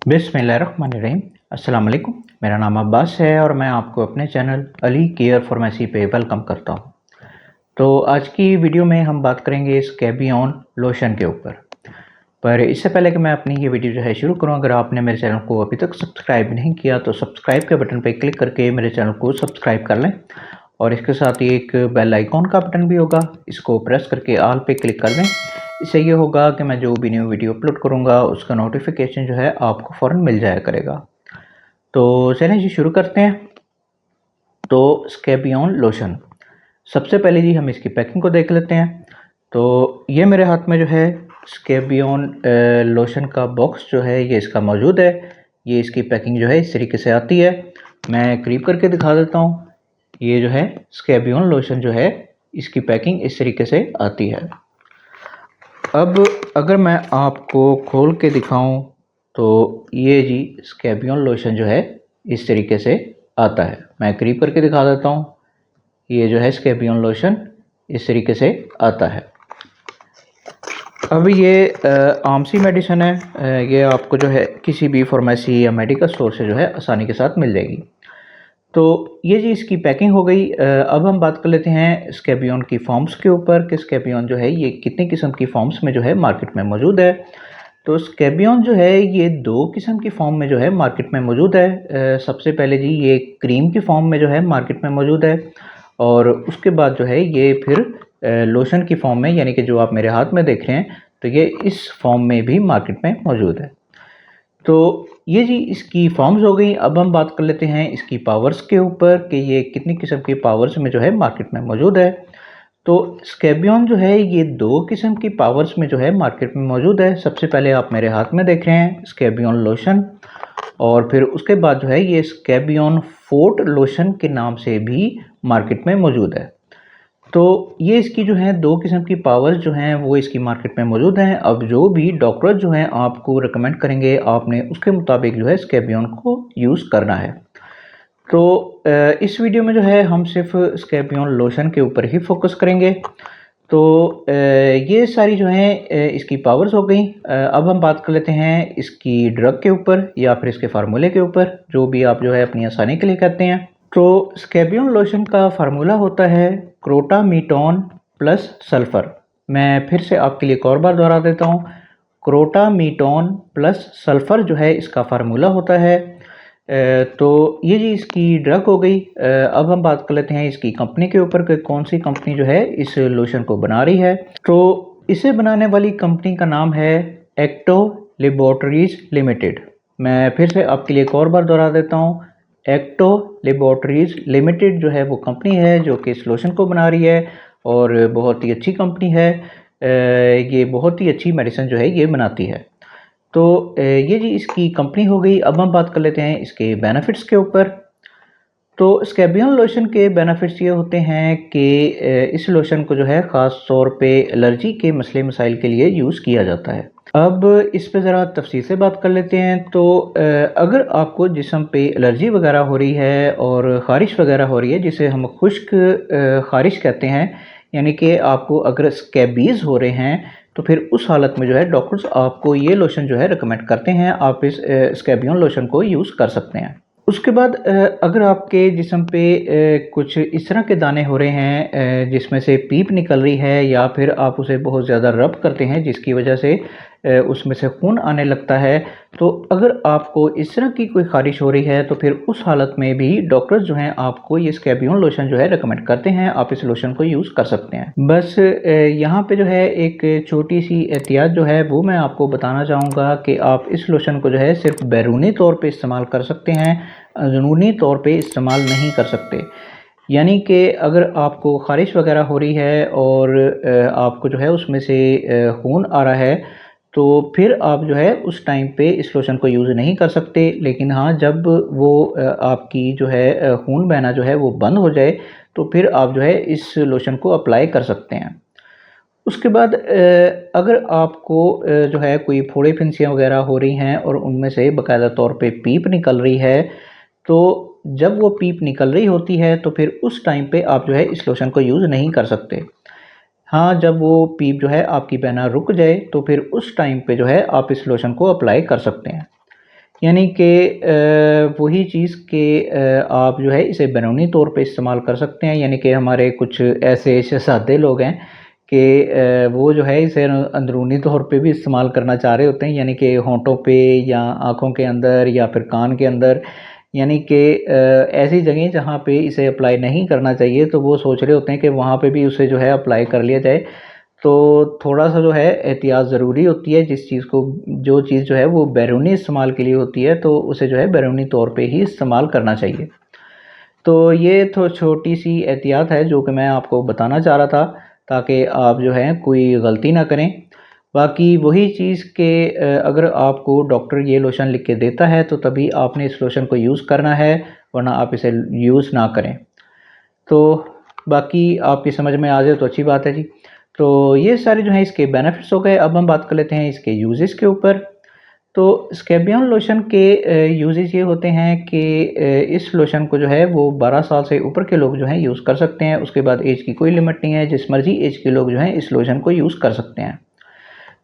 बिस्मिल्लाहिर्रहमानिर्रहीम। अस्सलाम वालेकुम। मेरा नाम अब्बास है और मैं आपको अपने चैनल अली केयर फार्मेसी पे वेलकम करता हूँ। तो आज की वीडियो में हम बात करेंगे स्कैबियन लोशन के ऊपर। पर इससे पहले कि मैं अपनी ये वीडियो जो है शुरू करूँ, अगर आपने मेरे चैनल को अभी तक सब्सक्राइब नहीं किया तो सब्सक्राइब के बटन पर क्लिक करके मेरे चैनल को सब्सक्राइब कर लें और इसके साथ ही एक बेल आइकॉन का बटन भी होगा, इसको प्रेस करके ऑल पे क्लिक कर दें। इससे ये होगा कि मैं जो भी न्यू वीडियो अपलोड करूँगा उसका नोटिफिकेशन जो है आपको फ़ौरन मिल जाया करेगा। तो चलें जी शुरू करते हैं। तो स्कैबियन लोशन, सबसे पहले जी हम इसकी पैकिंग को देख लेते हैं। तो ये मेरे हाथ में जो है स्कैबियन लोशन का बॉक्स जो है ये इसका मौजूद है। ये इसकी पैकिंग जो है इस तरीके से आती है। मैं करीब करके दिखा देता हूँ। ये जो है स्कैबियन लोशन जो है इसकी पैकिंग इस तरीके से आती है। अब अगर मैं आपको खोल के दिखाऊं तो ये जी स्कैबियन लोशन जो है इस तरीके से आता है। मैं करीब करके दिखा देता हूँ। ये जो है स्कैबियन लोशन इस तरीके से आता है। अब ये आम सी मेडिसिन है। ये आपको जो है किसी भी फार्मेसी या मेडिकल स्टोर से जो है आसानी के साथ मिल जाएगी। तो ये जी इसकी पैकिंग हो गई। अब हम बात कर लेते हैं स्कैबियन की फॉर्म्स के ऊपर कि स्कैबियन जो है ये कितनी किस्म की फॉर्म्स में जो है मार्केट में मौजूद है। तो स्कैबियन जो है ये दो किस्म की फॉर्म में जो है मार्केट में मौजूद है। सबसे पहले जी ये क्रीम की फॉर्म में जो है मार्केट में मौजूद है और उसके बाद जो है ये फिर लोशन की फॉर्म में, यानी कि जो आप मेरे हाथ में देख रहे हैं, तो ये इस फॉर्म में भी मार्केट में मौजूद है। तो ये जी इसकी फॉर्म्स हो गई। अब हम बात कर लेते हैं इसकी पावर्स के ऊपर कि ये कितनी किस्म की पावर्स में जो है मार्केट में मौजूद है। तो स्कैबियन जो है ये दो किस्म की पावर्स में जो है मार्केट में मौजूद है। सबसे पहले आप मेरे हाथ में देख रहे हैं स्कैबियन लोशन और फिर उसके बाद जो है ये स्कैबियन फोर्ट लोशन के नाम से भी मार्केट में मौजूद है। तो ये इसकी जो है दो किस्म की पावर्स जो हैं वो इसकी मार्केट में मौजूद हैं। अब जो भी डॉक्टर जो हैं आपको रिकमेंड करेंगे आपने उसके मुताबिक जो है स्कैबियन को यूज़ करना है। तो इस वीडियो में जो है हम सिर्फ स्कैबियन लोशन के ऊपर ही फोकस करेंगे। तो ये सारी जो हैं इसकी पावर्स हो गई। अब हम बात कर लेते हैं इसकी ड्रग के ऊपर या फिर इसके फार्मूले के ऊपर, जो भी आप जो है अपनी आसानी के लिए कहते हैं। तो स्कैबियन लोशन का फार्मूला होता है क्रोटामीटोन प्लस सल्फ़र। मैं फिर से आपके लिए एक और बार दोहरा देता हूँ। क्रोटामीटोन प्लस सल्फ़र जो है इसका फार्मूला होता है। तो ये जी इसकी ड्रग हो गई। अब हम बात कर लेते हैं इसकी कंपनी के ऊपर कि कौन सी कंपनी जो है इस लोशन को बना रही है। तो इसे बनाने वाली कंपनी का नाम है एक्टो लेबोरेटरीज लिमिटेड। मैं फिर से आपके लिए एक और बार दोहरा देता हूँ। एक्टो लेबोरेटरीज लिमिटेड जो है वो कंपनी है जो कि इस लोशन को बना रही है और बहुत ही अच्छी कंपनी है। ये बहुत ही अच्छी मेडिसिन जो है ये बनाती है। तो ये जी इसकी कंपनी हो गई। अब हम बात कर लेते हैं इसके बेनिफिट्स के ऊपर। तो स्कैबियन लोशन के बेनिफिट्स ये होते हैं कि इस लोशन को जो है ख़ास तौर पे एलर्जी के मसले मसाइल के लिए यूज़ किया जाता है। अब इस पे ज़रा तफसील से बात कर लेते हैं। तो अगर आपको जिस्म पे एलर्जी वगैरह हो रही है और ख़ारिश वगैरह हो रही है, जिसे हम खुश्क ख़ारिश कहते हैं, यानी कि आपको अगर स्कैबीज़ हो रहे हैं तो फिर उस हालत में जो है डॉक्टर्स आपको ये लोशन जो है रिकमेंड करते हैं। आप इस स्कैबियन लोशन को यूज़ कर सकते हैं। उसके बाद अगर आपके जिस्म पे कुछ इस तरह के दाने हो रहे हैं जिसमें से पीप निकल रही है या फिर आप उसे बहुत ज़्यादा रब करते हैं जिसकी वजह से उसमें से खून आने लगता है, तो अगर आपको इस तरह की कोई ख़ारिश हो रही है तो फिर उस हालत में भी डॉक्टर्स जो हैं आपको ये स्कैबियन लोशन जो है रिकमेंड करते हैं। आप इस लोशन को यूज़ कर सकते हैं। बस यहाँ पे जो है एक छोटी सी एहतियात जो है वो मैं आपको बताना चाहूँगा कि आप इस लोशन को जो है सिर्फ बैरूनी तौर पे इस्तेमाल कर सकते हैं, अंदरूनी तौर पे इस्तेमाल नहीं कर सकते। यानी कि अगर आपको ख़ारिश वगैरह हो रही है और आपको जो है उसमें से खून आ रहा है तो फिर आप जो है उस टाइम पे इस लोशन को यूज़ नहीं कर सकते। लेकिन हाँ, जब वो आपकी जो है खून बहना जो है वो बंद हो जाए तो फिर आप जो है इस लोशन को अप्लाई कर सकते हैं। उसके बाद अगर आपको जो है कोई फोड़े फिंसियाँ वगैरह हो रही हैं और उनमें से बाकायदा तौर पे पीप निकल रही है, तो जब वो पीप निकल रही होती है तो फिर उस टाइम पे आप जो है इस लोशन को यूज़ नहीं कर सकते। हाँ, जब वो पीप जो है आपकी बहना रुक जाए तो फिर उस टाइम पे जो है आप इस लोशन को अप्लाई कर सकते हैं। यानी कि वही चीज़ कि आप जो है इसे बैरूनी तौर पे इस्तेमाल कर सकते हैं। यानी कि हमारे कुछ ऐसे शहज़ादे लोग हैं कि वो जो है इसे अंदरूनी तौर पे भी इस्तेमाल करना चाह रहे होते हैं, यानी कि होंठों पे या आँखों के अंदर या फिर कान के अंदर, यानी कि ऐसी जगह जहाँ पे इसे अप्लाई नहीं करना चाहिए, तो वो सोच रहे होते हैं कि वहाँ पे भी उसे जो है अप्लाई कर लिया जाए। तो थोड़ा-सा जो है एहतियात ज़रूरी होती है। जो चीज़ जो है वो बैरूनी इस्तेमाल के लिए होती है, तो उसे जो है बैरूनी तौर पे ही इस्तेमाल करना चाहिए। तो ये तो छोटी-सी एहतियात है जो कि मैं आपको बताना चाह रहा था, ताकि आप जो है कोई गलती ना करें। बाकी वही चीज़ कि अगर आपको डॉक्टर ये लोशन लिख के देता है तो तभी आपने इस लोशन को यूज़ करना है, वरना आप इसे यूज़ ना करें। तो बाकी आपकी समझ में आ जाए तो अच्छी बात है जी। तो ये सारे जो हैं इसके बेनिफिट्स हो गए। अब हम बात कर लेते हैं इसके यूज़ेज़ के ऊपर। तो स्कैबियन लोशन के यूज़ेज़ ये होते हैं कि इस लोशन को जो है वो 12 साल से ऊपर के लोग जो हैं यूज़ कर सकते हैं। उसके बाद एज की कोई लिमिट नहीं है, जिस मर्ज़ी एज के लोग जो हैं इस लोशन को यूज़ कर सकते हैं।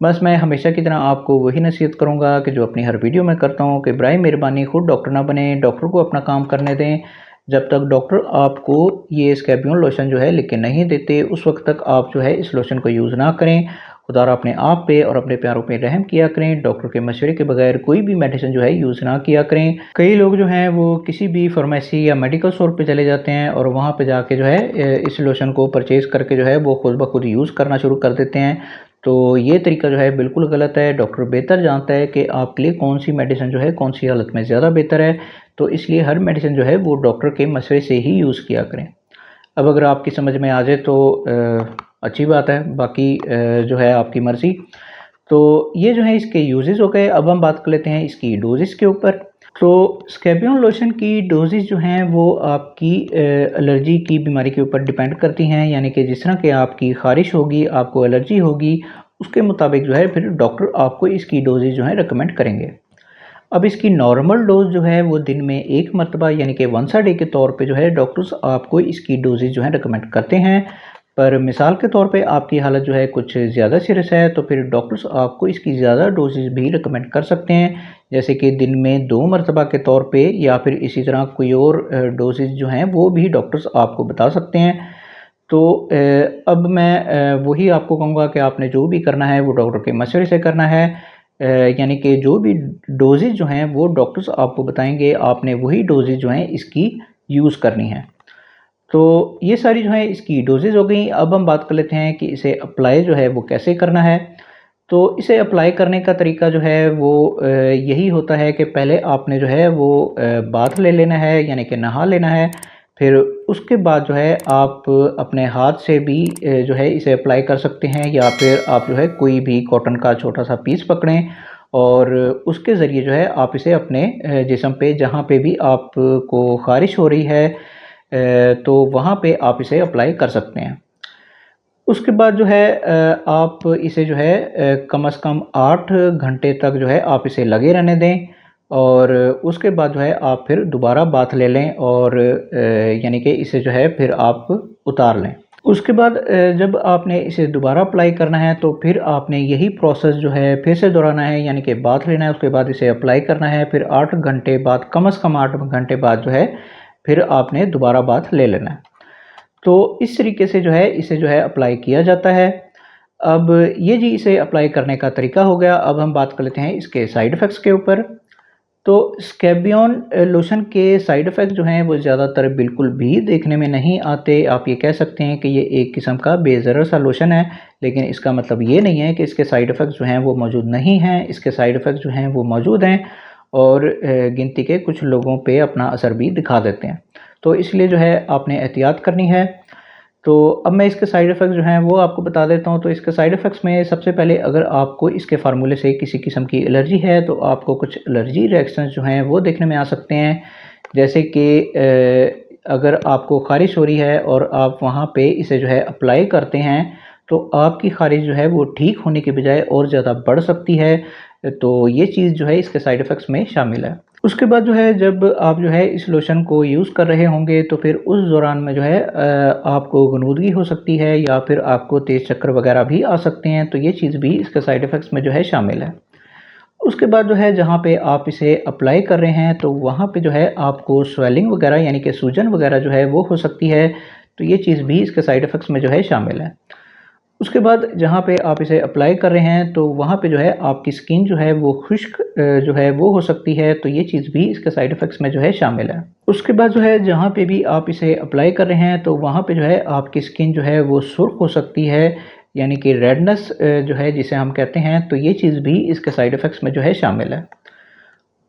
बस मैं हमेशा की तरह आपको वही नसीहत करूँगा कि जो अपनी हर वीडियो में करता हूँ कि बराए मेहरबानी खुद डॉक्टर ना बनें, डॉक्टर को अपना काम करने दें। जब तक डॉक्टर आपको ये स्कैबियन लोशन जो है लिख के नहीं देते, उस वक़्त तक आप जो है इस लोशन को यूज़ ना करें। खुदारा अपने आप पे और अपने प्यारों पे रहम किया करें। डॉक्टर के मशवरे के बगैर कोई भी मेडिसिन जो है यूज़ ना किया करें। कई लोग जो हैं वो किसी भी फार्मेसी या मेडिकल स्टोर पे चले जाते हैं और वहाँ पे जाके जो है इस लोशन को परचेज़ करके जो है वो खुद ब खुद यूज़ करना शुरू कर देते हैं। तो ये तरीका जो है बिल्कुल गलत है। डॉक्टर बेहतर जानता है कि आपके लिए कौन-सी मेडिसिन जो है कौन-सी हालत में ज़्यादा बेहतर है। तो इसलिए हर मेडिसिन जो है वो डॉक्टर के मशवरे से ही यूज़ किया करें। अब अगर आपकी समझ में आ जाए तो अच्छी बात है, बाकी जो है आपकी मर्ज़ी। तो ये जो है इसके यूज़ेज़ हो गए। अब हम बात कर लेते हैं इसकी डोज़ेज़ के ऊपर। तो स्कैबियन लोशन की डोज़ेज़ जो हैं वो आपकी एलर्जी की बीमारी के ऊपर डिपेंड करती हैं। यानी कि जिस तरह के आपकी ख़ारिश होगी, आपको एलर्जी होगी, उसके मुताबिक जो है फिर डॉक्टर आपको इसकी डोज़ेज़ जो है रिकमेंड करेंगे। अब इसकी नॉर्मल डोज़ जो है वो दिन में 1 मरतबा यानी कि वन्स अ डे के तौर पे जो है डॉक्टर्स आपको इसकी डोज़ेज़ जो है रिकमेंड करते हैं। पर मिसाल के तौर पे आपकी हालत जो है कुछ ज़्यादा सीरियस है, तो फिर डॉक्टर्स आपको इसकी ज़्यादा डोज़ेज़ भी रिकमेंड कर सकते हैं। जैसे कि दिन में 2 मरतबा के तौर पे, या फिर इसी तरह कोई और डोज़ेज़ जो हैं वो भी डॉक्टर्स आपको बता सकते हैं। तो अब मैं वही आपको कहूँगा कि आपने जो भी करना है वो डॉक्टर के मशवरे से करना है। यानी कि जो भी डोज़ेज़ जो हैं वो डॉक्टर्स आपको बताएँगे, आपने वही डोज़ेज़ जो हैं इसकी यूज़ करनी है। तो ये सारी जो है इसकी डोज़ेज़ हो गई। अब हम बात कर लेते हैं कि इसे अप्लाई जो है वो कैसे करना है। तो इसे अप्लाई करने का तरीका जो है वो यही होता है कि पहले आपने जो है वो बाथ ले लेना है, यानी कि नहा लेना है। फिर उसके बाद जो है आप अपने हाथ से भी जो है इसे अप्लाई कर सकते हैं, या फिर आप जो है कोई भी कॉटन का छोटा-सा पीस पकड़ें और उसके ज़रिए जो है आप इसे अपने जिस्म पे जहाँ पे भी आपको ख़ारिश हो रही है तो वहाँ पे आप इसे अप्लाई कर सकते हैं। उसके बाद जो है आप इसे जो है कम से कम 8 घंटे तक जो है आप इसे लगे रहने दें, और उसके बाद जो है आप फिर दोबारा बाथ ले लें, और यानी कि इसे जो है फिर आप उतार लें। उसके बाद जब आपने इसे दोबारा अप्लाई करना है तो फिर आपने यही प्रोसेस जो है फिर से दोहराना है, यानी कि बाथ लेना है, उसके बाद इसे अप्लाई करना है, फिर 8 घंटे बाद, कम से कम 8 घंटे बाद जो है फिर आपने दोबारा बाथ ले लेना है। तो इस तरीके से जो है इसे जो है अप्लाई किया जाता है। अब ये जी इसे अप्लाई करने का तरीका हो गया। अब हम बात कर लेते हैं इसके साइड इफ़ेक्ट्स के ऊपर। तो स्कैबियन लोशन के साइड इफ़ेक्ट जो हैं वो ज़्यादातर बिल्कुल भी देखने में नहीं आते। आप ये कह सकते हैं कि ये एक किस्म का बेज़रर सा लोशन है, लेकिन इसका मतलब ये नहीं है कि इसके साइड इफ़ेक्ट्स जो हैं वो मौजूद नहीं हैं। इसके साइड इफ़ेक्ट्स जो हैं वो मौजूद हैं, और गिनती के कुछ लोगों पे अपना असर भी दिखा देते हैं। तो इसलिए जो है आपने एहतियात करनी है। तो अब मैं इसके साइड इफ़ेक्ट्स जो हैं वो आपको बता देता हूँ। तो इसके साइड इफ़ेक्ट्स में सबसे पहले, अगर आपको इसके फ़ार्मूले से किसी किस्म की एलर्जी है तो आपको कुछ एलर्जी रिएक्शंस जो हैं वो देखने में आ सकते हैं। जैसे कि अगर आपको ख़ारिश हो रही है और आप वहाँ पे इसे जो है अप्लाई करते हैं, तो आपकी ख़ारिश जो है वो ठीक होने के बजाय और ज़्यादा बढ़ सकती है। तो ये चीज़ जो है इसके साइड इफ़ेक्ट्स में शामिल है। उसके बाद जो है जब आप जो है इस लोशन को यूज़ कर रहे होंगे तो फिर उस दौरान में जो है आपको गनूदगी हो सकती है, या फिर आपको तेज़ चक्कर वगैरह भी आ सकते हैं। तो ये चीज़ भी इसके साइड इफ़ेक्ट्स में जो है शामिल है। उसके बाद जो है जहाँ पे आप इसे अप्लाई कर रहे हैं तो वहाँ पे जो है आपको स्वेलिंग वगैरह यानी कि सूजन वगैरह जो है वो हो सकती है, तो ये चीज़ भी इसके साइड इफ़ेक्ट्स में जो है शामिल है। उसके बाद जहाँ पे आप इसे अप्लाई कर रहे हैं तो वहाँ पे जो है आपकी स्किन जो है वो खुश्क जो है वो हो सकती है, तो ये चीज़ भी इसके साइड इफ़ेक्ट्स में जो है शामिल है। उसके बाद जो है जहाँ पे भी आप इसे अप्लाई कर रहे हैं तो वहाँ पे जो है आपकी स्किन जो है वो सुर्ख हो सकती है, यानी कि रेडनेस जो है जिसे हम कहते हैं, तो ये चीज़ भी इसके साइड इफ़ेक्ट्स में जो है शामिल है।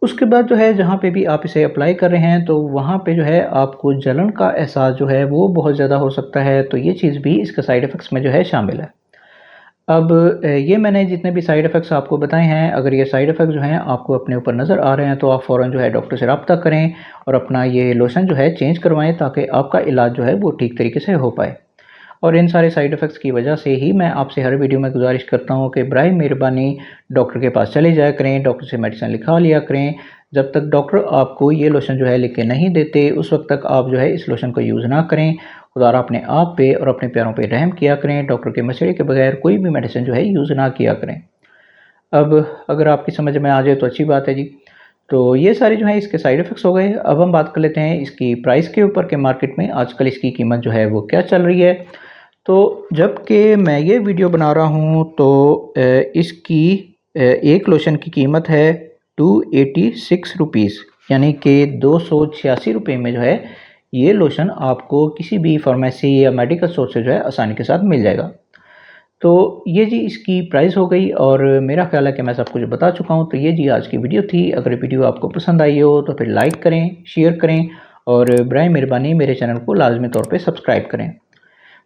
उसके बाद जो है जहाँ पे भी आप इसे अप्लाई कर रहे हैं तो वहाँ पे जो है आपको जलन का एहसास जो है वो बहुत ज़्यादा हो सकता है, तो ये चीज़ भी इसके साइड इफ़ेक्ट्स में जो है शामिल है। अब ये मैंने जितने भी साइड इफ़ेक्ट्स आपको बताए हैं, अगर ये साइड इफ़ेक्ट जो हैं आपको अपने ऊपर नज़र आ रहे हैं तो आप फ़ौरन जो है डॉक्टर से रब्ता करें और अपना ये लोशन जो है चेंज करवाएँ, ताकि आपका इलाज जो है वो ठीक तरीके से हो पाए। और इन सारे साइड इफ़ेक्ट्स की वजह से ही मैं आपसे हर वीडियो में गुजारिश करता हूँ कि बराए मेहरबानी डॉक्टर के पास चले जाया करें, डॉक्टर से मेडिसिन लिखवा लिया करें। जब तक डॉक्टर आपको ये लोशन जो है लिख के नहीं देते, उस वक्त तक आप जो है इस लोशन को यूज़ ना करें। खुदारा अपने आप पे और अपने प्यारों पे रहम किया करें, डॉक्टर के मशवरे के बगैर कोई भी मेडिसिन जो है यूज़ ना किया करें। अब अगर आपकी समझ में आ जाए तो अच्छी बात है जी। तो ये सारे जो हैं इसके साइड इफ़ेक्ट्स हो गए। अब हम बात कर लेते हैं इसकी प्राइस के ऊपर कि मार्केट में आजकल इसकी कीमत जो है वो क्या चल रही है। तो जबकि मैं ये वीडियो बना रहा हूँ तो इसकी एक लोशन की कीमत है 286 रुपीज़, यानी कि 286 रुपये में जो है ये लोशन आपको किसी भी फार्मेसी या मेडिकल स्टोर से जो है आसानी के साथ मिल जाएगा। तो ये जी इसकी प्राइस हो गई और मेरा ख्याल है कि मैं सब कुछ बता चुका हूँ। तो ये जी आज की वीडियो थी। अगर वीडियो आपको पसंद आई हो तो फिर लाइक करें, शेयर करें और बराए मेहरबानी मेरे चैनल को लाजमी तौर पे सब्सक्राइब करें।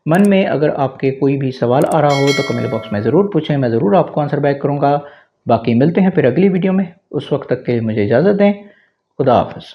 मन में अगर आपके कोई भी सवाल आ रहा हो तो कमेंट बॉक्स में ज़रूर पूछें, मैं ज़रूर आपको आंसर बैक करूँगा। बाकी मिलते हैं फिर अगली वीडियो में, उस वक्त तक के लिए मुझे इजाज़त दें। खुदा हाफ़िज़।